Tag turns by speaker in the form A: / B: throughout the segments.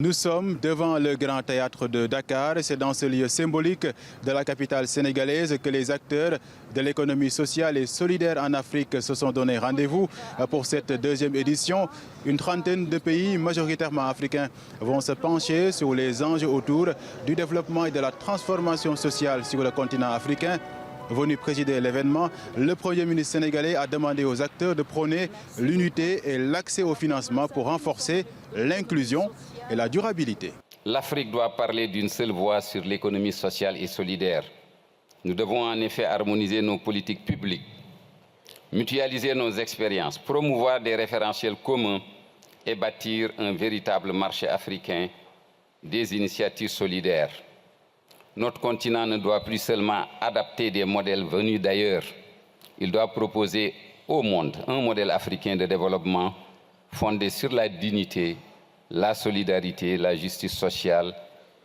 A: Nous sommes devant le Grand Théâtre de Dakar. C'est dans ce lieu symbolique de la capitale sénégalaise que les acteurs de l'économie sociale et solidaire en Afrique se sont donné rendez-vous pour cette deuxième édition. Une trentaine de pays, majoritairement africains, vont se pencher sur les enjeux autour du développement et de la transformation sociale sur le continent africain. Venu présider l'événement, le Premier ministre sénégalais a demandé aux acteurs de prôner l'unité et l'accès au financement pour renforcer l'inclusion et la durabilité.
B: L'Afrique doit parler d'une seule voix sur l'économie sociale et solidaire. Nous devons en effet harmoniser nos politiques publiques, mutualiser nos expériences, promouvoir des référentiels communs et bâtir un véritable marché africain des initiatives solidaires. Notre continent ne doit plus seulement adapter des modèles venus d'ailleurs. Il doit proposer au monde un modèle africain de développement fondé sur la dignité, la solidarité, la justice sociale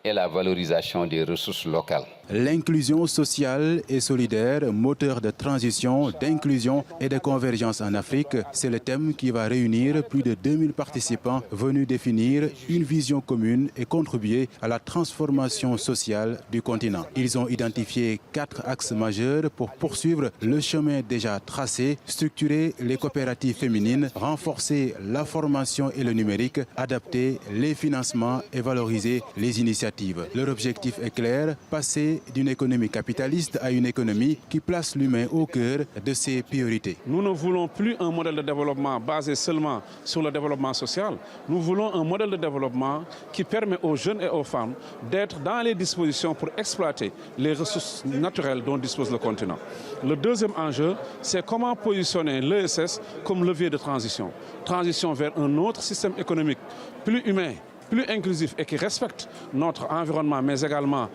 B: et la valorisation des ressources locales.
A: L'inclusion sociale et solidaire, moteur de transition, d'inclusion et de convergence en Afrique, c'est le thème qui va réunir plus de 2000 participants venus définir une vision commune et contribuer à la transformation sociale du continent. Ils ont identifié 4 axes majeurs pour poursuivre le chemin déjà tracé, structurer les coopératives féminines, renforcer la formation et le numérique, adapter les financements et valoriser les initiatives. Leur objectif est clair, passer d'une économie capitaliste à une économie qui place l'humain au cœur de ses priorités.
C: Nous ne voulons plus un modèle de développement basé seulement sur le développement social. Nous voulons un modèle de développement qui permet aux jeunes et aux femmes d'être dans les dispositions pour exploiter les ressources naturelles dont dispose le continent. Le deuxième enjeu, c'est comment positionner l'ESS comme levier de transition. Transition vers un autre système économique plus humain, plus inclusif et qui respecte notre environnement, mais également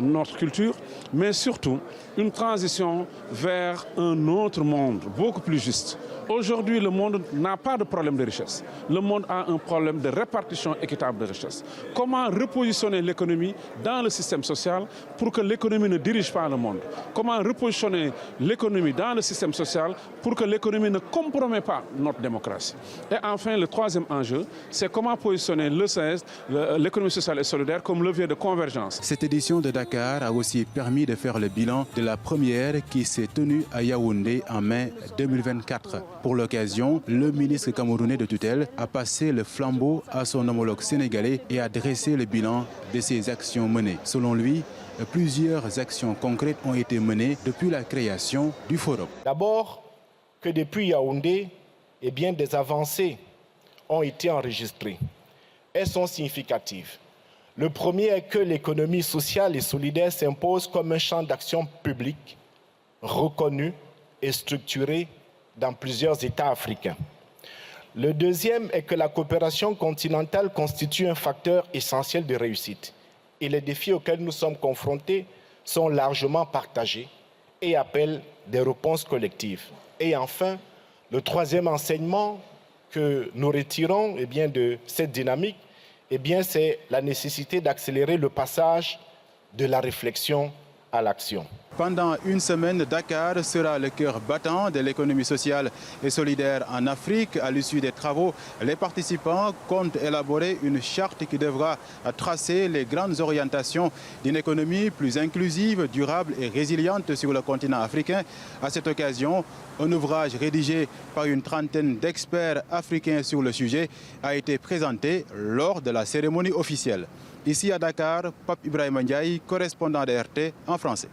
C: notre culture, mais surtout une transition vers un autre monde beaucoup plus juste. Aujourd'hui, le monde n'a pas de problème de richesse. Le monde a un problème de répartition équitable de richesse. Comment repositionner l'économie dans le système social pour que l'économie ne dirige pas le monde? Comment repositionner l'économie dans le système social pour que l'économie ne compromet pas notre démocratie? Et enfin, le troisième enjeu, c'est comment positionner l'économie sociale et solidaire comme levier de convergence.
A: Cette édition de Dakar a aussi permis de faire le bilan de la première qui s'est tenue à Yaoundé en mai 2024. Pour l'occasion, le ministre camerounais de tutelle a passé le flambeau à son homologue sénégalais et a dressé le bilan de ses actions menées. Selon lui, plusieurs actions concrètes ont été menées depuis la création du forum.
D: D'abord, que depuis Yaoundé, des avancées ont été enregistrées. Elles sont significatives. Le premier est que l'économie sociale et solidaire s'impose comme un champ d'action public reconnu et structuré dans plusieurs États africains. Le deuxième est que la coopération continentale constitue un facteur essentiel de réussite. Et les défis auxquels nous sommes confrontés sont largement partagés et appellent des réponses collectives. Et enfin, le troisième enseignement que nous retirons de cette dynamique, c'est la nécessité d'accélérer le passage de la réflexion à l'action.
A: Pendant une semaine, Dakar sera le cœur battant de l'économie sociale et solidaire en Afrique. À l'issue des travaux, les participants comptent élaborer une charte qui devra tracer les grandes orientations d'une économie plus inclusive, durable et résiliente sur le continent africain. À cette occasion, un ouvrage rédigé par une trentaine d'experts africains sur le sujet a été présenté lors de la cérémonie officielle. Ici à Dakar, Pape Ibrahima Ndiaye, correspondant de RT en français.